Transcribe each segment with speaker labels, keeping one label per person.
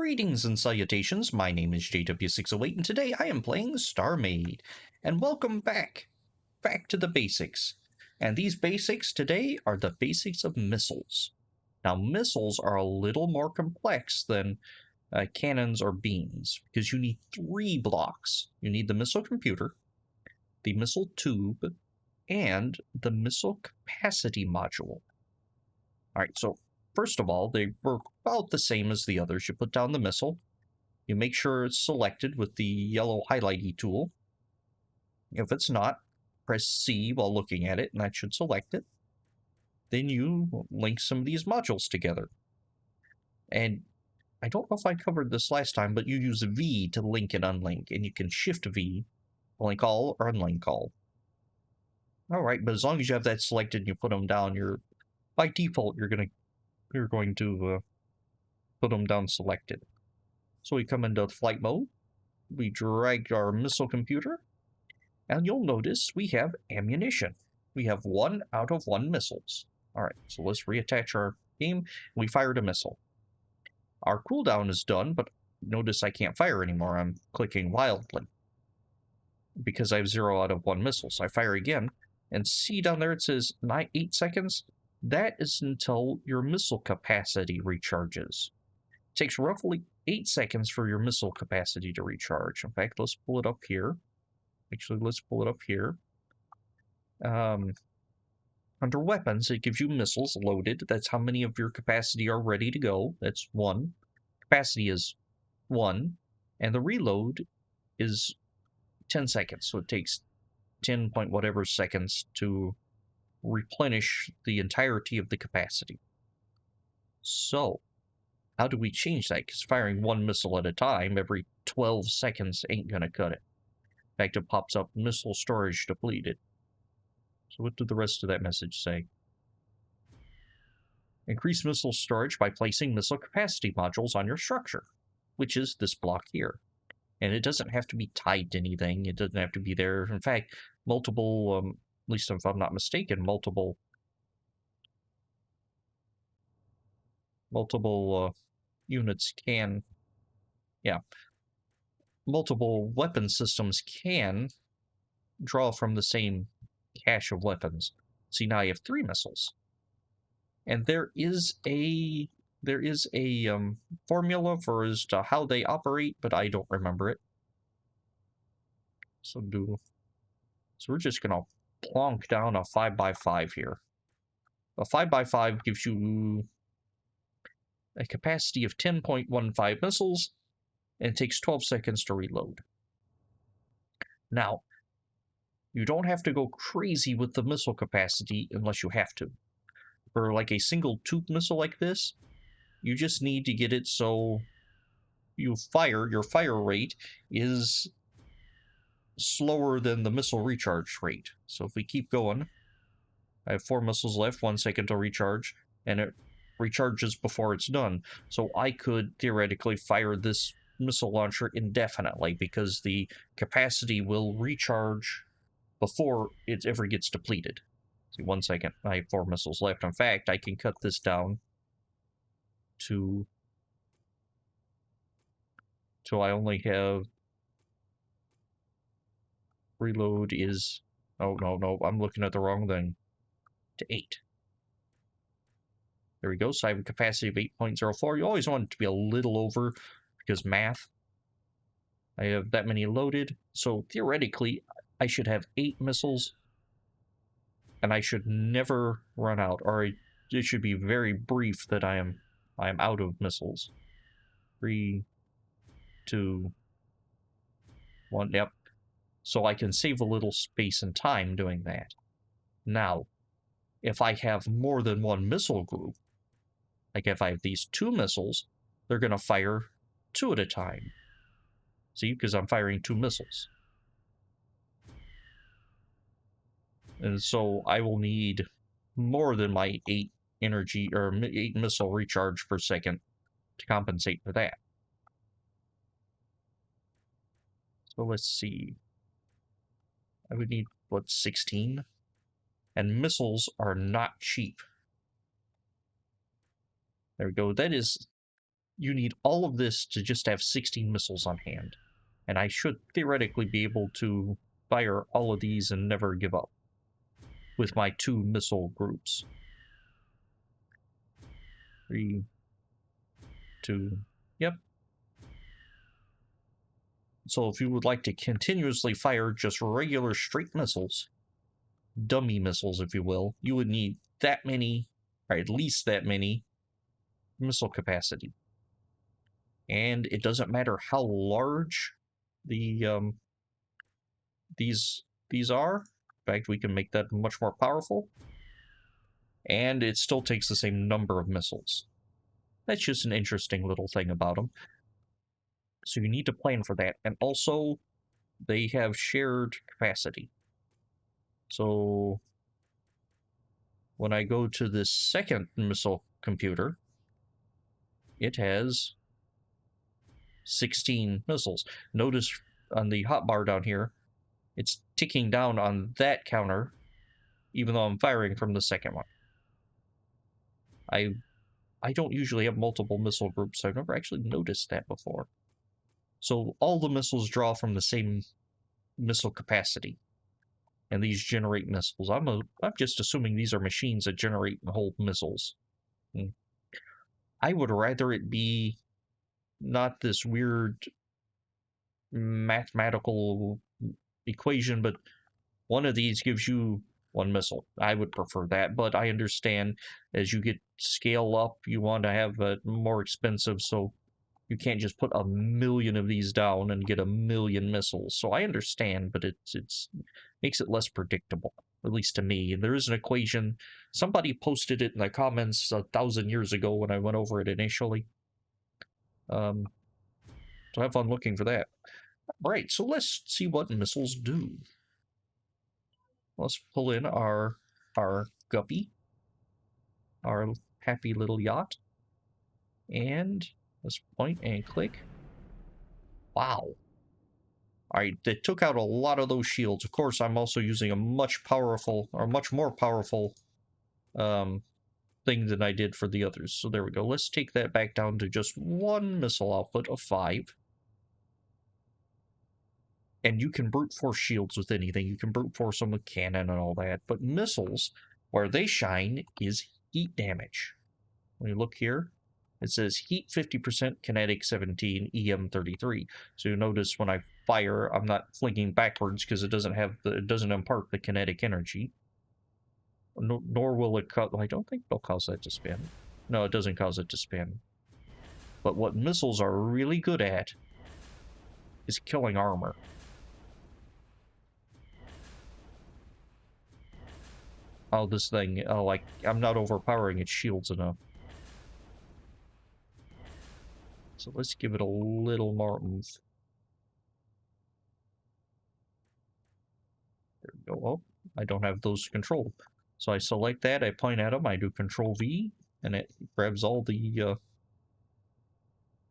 Speaker 1: Greetings and salutations, my name is JW608 and today I am playing StarMade. And welcome back to the basics. And these basics today are the basics of missiles. Now missiles are a little more complex than cannons or beams because you need three blocks. You need the missile computer, the missile tube, and the missile capacity module. Alright, so first of all, they work about the same as the others. You put down the missile, you make sure it's selected with the yellow highlighty tool. If it's not, press C while looking at it, and that should select it. Then you link some of these modules together. And I don't know if I covered this last time, but you use V to link and unlink, and you can Shift V, link all or unlink all. Alright, but as long as you have that selected and you put them down, by default, you're going to put them down selected. So we come into flight mode, we drag our missile computer, and you'll notice we have ammunition. We have 1 out of 1 missiles. Alright, so let's reattach our beam. We fired a missile. Our cooldown is done, but notice I can't fire anymore. I'm clicking wildly because I have 0 out of 1 missile. So I fire again, and see down there it says 8 seconds. That is until your missile capacity recharges. It takes roughly 8 seconds for your missile capacity to recharge. In fact, let's pull it up here. Actually, let's pull it up here. Under weapons, it gives you missiles loaded. That's how many of your capacity are ready to go. That's 1. Capacity is 1. And the reload is 10 seconds. So it takes 10 point whatever seconds to replenish the entirety of the capacity. So, how do we change that? Because firing 1 missile at a time every 12 seconds ain't going to cut it. In fact, it pops up missile storage depleted. So what did the rest of that message say? Increase missile storage by placing missile capacity modules on your structure, which is this block here. And it doesn't have to be tied to anything. It doesn't have to be there. In fact, multiple, at least if I'm not mistaken, multiple units can, multiple weapon systems can draw from the same cache of weapons. See, now I have 3 missiles. And there is a formula for as to how they operate, but I don't remember it. So we're just gonna plonk down a 5x5 here. A 5x5 gives you a capacity of 10.15 missiles, and it takes 12 seconds to reload. Now, you don't have to go crazy with the missile capacity unless you have to. For like a single tube missile like this, you just need to get it so your fire rate is slower than the missile recharge rate. So if we keep going, I have 4 missiles left, 1 second to recharge, and it recharges before it's done. So I could theoretically fire this missile launcher indefinitely because the capacity will recharge before it ever gets depleted. See, 1 second, I have 4 missiles left. In fact, I can cut this down to I only have reload is, oh no, I'm looking at the wrong thing, to 8. There we go, so I have a capacity of 8.04. You always want it to be a little over because math. I have that many loaded, so theoretically I should have 8 missiles and I should never run out, or it should be very brief that I am out of missiles. 3, 2, 1, yep. So I can save a little space and time doing that. Now, if I have more than 1 missile group, like if I have these 2 missiles, they're going to fire 2 at a time. See, because I'm firing 2 missiles. And so I will need more than my 8 energy or 8 missile recharge per second to compensate for that. So let's see. I would need, what, 16? And missiles are not cheap. There we go. That is you need all of this to just have 16 missiles on hand. And I should theoretically be able to fire all of these and never give up with my 2 missile groups. 3, 2, yep. So if you would like to continuously fire just regular straight missiles, dummy missiles if you will, you would need that many, or at least that many, missile capacity. And it doesn't matter how large the these are. In fact, we can make that much more powerful. And it still takes the same number of missiles. That's just an interesting little thing about them. So you need to plan for that. And also, they have shared capacity. So when I go to this second missile computer, it has 16 missiles. Notice on the hotbar down here, it's ticking down on that counter, even though I'm firing from the second one. I don't usually have multiple missile groups, so I've never actually noticed that before. So all the missiles draw from the same missile capacity, and these generate missiles. I'm just assuming these are machines that generate and hold missiles. I would rather it be not this weird mathematical equation, but one of these gives you 1 missile. I would prefer that, but I understand as you get scale up, you want to have it more expensive, so you can't just put 1,000,000 of these down and get 1,000,000 missiles. So I understand, but it's makes it less predictable, at least to me. And there is an equation. Somebody posted it in the comments 1,000 years ago when I went over it initially. So have fun looking for that. Right, so let's see what missiles do. Let's pull in our guppy, our happy little yacht, and let's point and click. Wow. Alright, they took out a lot of those shields. Of course, I'm also using a much more powerful thing than I did for the others. So there we go. Let's take that back down to just 1 missile output of 5. And you can brute force shields with anything. You can brute force them with cannon and all that. But missiles, where they shine, is heat damage. When you look here, it says heat 50%, kinetic 17, EM 33. So you notice when I fire, I'm not flinging backwards because it doesn't impart the kinetic energy. Nor will it cause. I don't think it'll cause that to spin. No, it doesn't cause it to spin. But what missiles are really good at is killing armor. Oh, this thing. Oh, like I'm not overpowering its shields enough. So let's give it a little more oomph. There we go. Oh, I don't have those controlled. So I select that, I point at them, I do Control V, and it grabs all the, I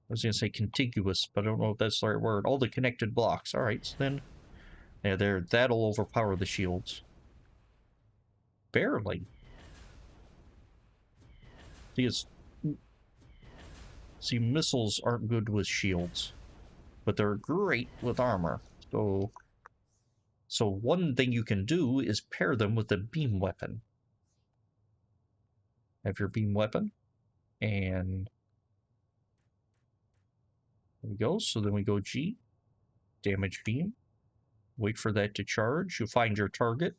Speaker 1: was going to say contiguous, but I don't know if that's the right word. All the connected blocks. All right, so then, yeah, that'll overpower the shields. Barely. See, missiles aren't good with shields, but they're great with armor. So one thing you can do is pair them with a beam weapon. Have your beam weapon, and there we go. So then we go G, damage beam, wait for that to charge, you find your target,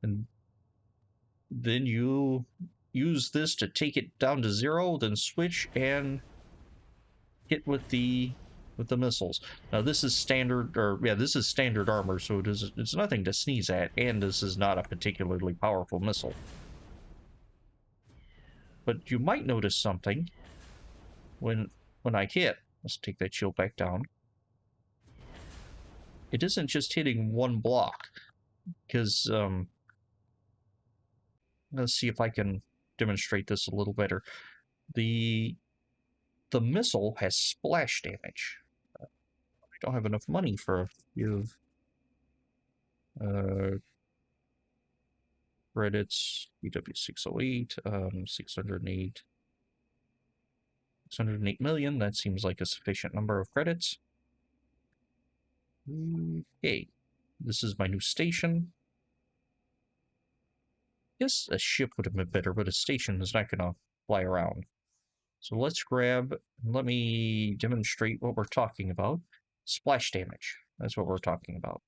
Speaker 1: and then you use this to take it down to 0, then switch and hit with the missiles. Now this is standard, this is standard armor, so it's nothing to sneeze at, and this is not a particularly powerful missile. But you might notice something when I hit. Let's take that shield back down. It isn't just hitting one block, because let's see if I can demonstrate this a little better. The missile has splash damage. I don't have enough money for you. Credits, EW608, 608. 608 million, that seems like a sufficient number of credits. Okay, this is my new station. Yes, a ship would have been better, but a station is not going to fly around. So let's grab, let me demonstrate what we're talking about. Splash damage, that's what we're talking about.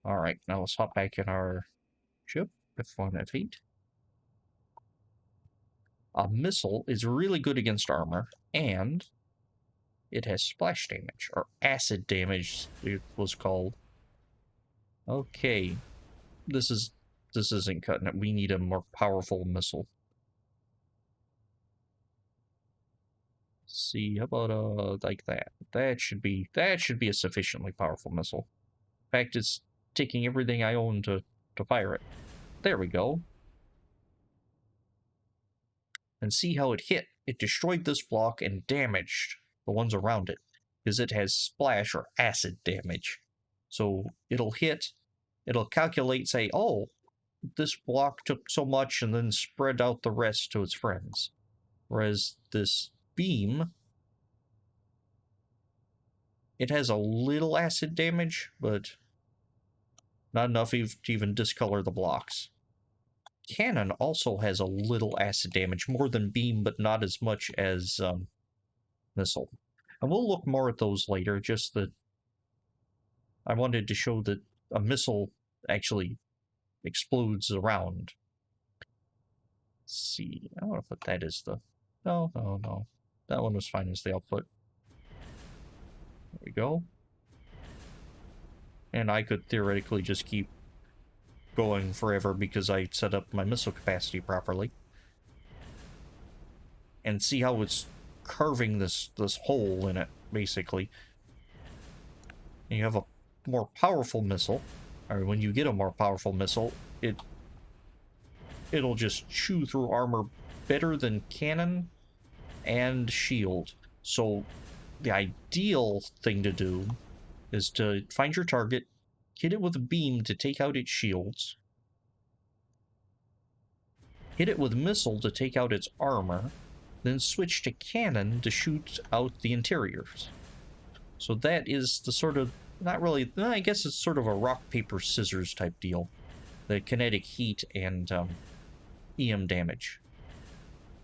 Speaker 1: Alright, now let's hop back in our ship, F1, F8. A missile is really good against armor, and it has splash damage, or acid damage, it was called. Okay, this isn't cutting it. We need a more powerful missile. Let's see, how about like that? That should be a sufficiently powerful missile. In fact, it's taking everything I own to fire it. There we go. And see how it hit. It destroyed this block and damaged the ones around it, because it has splash or acid damage. So it'll hit, it'll calculate, say, oh, this block took so much, and then spread out the rest to its friends. Whereas this beam, it has a little acid damage, but not enough to even discolor the blocks. Cannon also has a little acid damage, more than beam, but not as much as missile. And we'll look more at those later, just that I wanted to show that a missile actually explodes around. Let's see, I don't know if that is the... No. That one was fine as the output. There we go. And I could theoretically just keep going forever because I set up my missile capacity properly. And see how it's carving this hole in it, basically. And you have a more powerful missile, or when you get a more powerful missile, it'll just chew through armor better than cannon and shield. So the ideal thing to do is to find your target, hit it with a beam to take out its shields, hit it with missile to take out its armor, then switch to cannon to shoot out the interiors. So that is the sort of, not really, I guess it's sort of a rock, paper, scissors type deal. The kinetic heat and EM damage.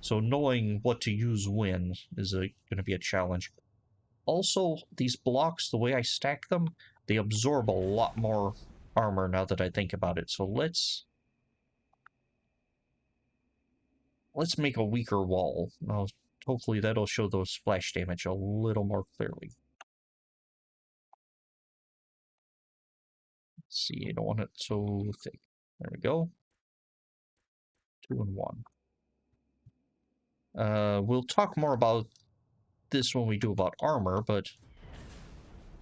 Speaker 1: So knowing what to use when is going to be a challenge. Also, these blocks, the way I stack them, they absorb a lot more armor now that I think about it. So let's make a weaker wall. Now, hopefully that'll show those splash damage a little more clearly. Let's see, I don't want it so thick. There we go. 2 and 1. We'll talk more about this when we do about armor, but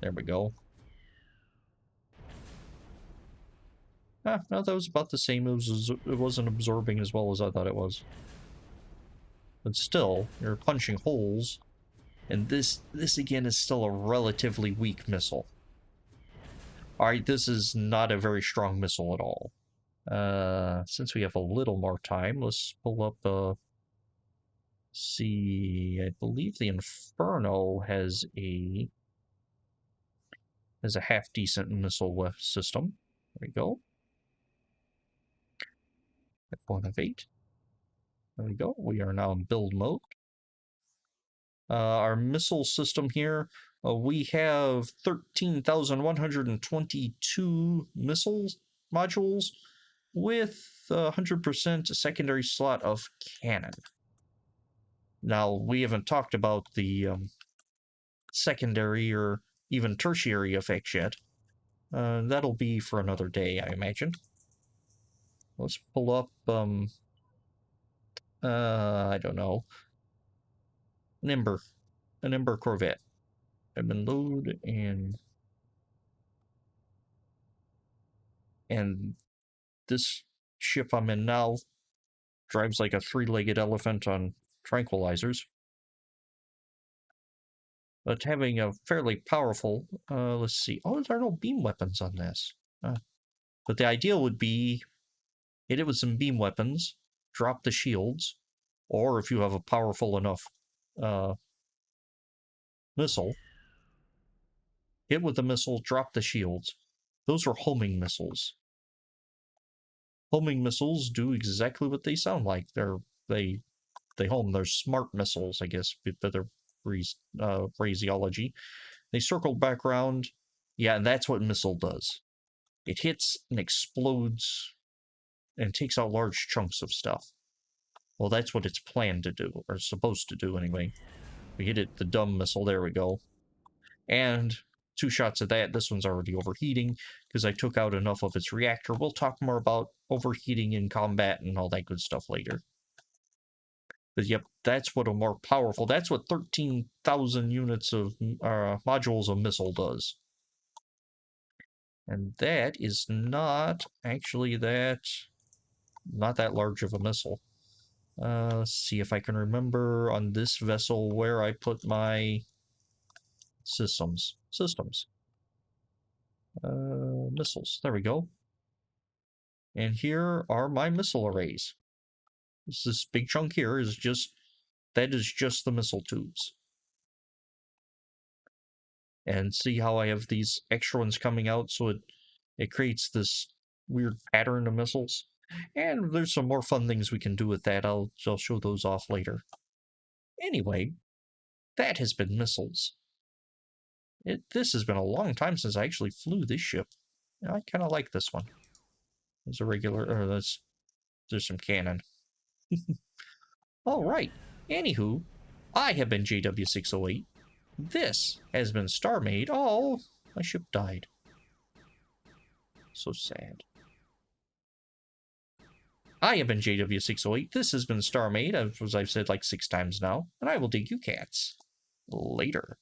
Speaker 1: there we go. No, that was about the same. It wasn't absorbing as well as I thought it was. But still, you're punching holes, and this again is still a relatively weak missile. Alright, this is not a very strong missile at all. Since we have a little more time, let's pull up, see, I believe the Inferno has a half-decent missile system. There we go. F1, F8. There we go. We are now in build mode. Our missile system here, we have 13,122 missile modules with 100% secondary slot of cannon. Now, we haven't talked about the secondary or even tertiary effects yet. That'll be for another day, I imagine. Let's pull up, I don't know, an Ember Corvette. I've been load and this ship I'm in now drives like a three-legged elephant on tranquilizers. But having a fairly powerful, let's see, oh, there are no beam weapons on this. But the ideal would be hit it with some beam weapons, drop the shields, Or if you have a powerful enough missile, hit with the missile, drop the shields. Those are homing missiles. Homing missiles do exactly what they sound like. They home. They're smart missiles, I guess, but they're phraseology. They circled back around. Yeah, and that's what missile does. It hits and explodes and takes out large chunks of stuff. Well, that's what it's planned to do, or supposed to do anyway. We hit it, the dumb missile, there we go. And 2 shots of that. This one's already overheating because I took out enough of its reactor. We'll talk more about overheating in combat and all that good stuff later. But yep, that's what a more powerful, that's what 13,000 units of modules of missile does. And that is not actually not that large of a missile. Let's see if I can remember on this vessel where I put my systems. Missiles, there we go. And here are my missile arrays. This big chunk here is just, that is just the missile tubes. And see how I have these extra ones coming out, so it creates this weird pattern of missiles. And there's some more fun things we can do with that. I'll show those off later. Anyway, that has been missiles. This has been a long time since I actually flew this ship. I kind of like this one. There's a regular, or there's some cannon. All right. Anywho, I have been JW608. This has been StarMade. Oh, my ship died. So sad. I have been JW608. This has been StarMade, as I've said like 6 times now, and I will dig you cats later.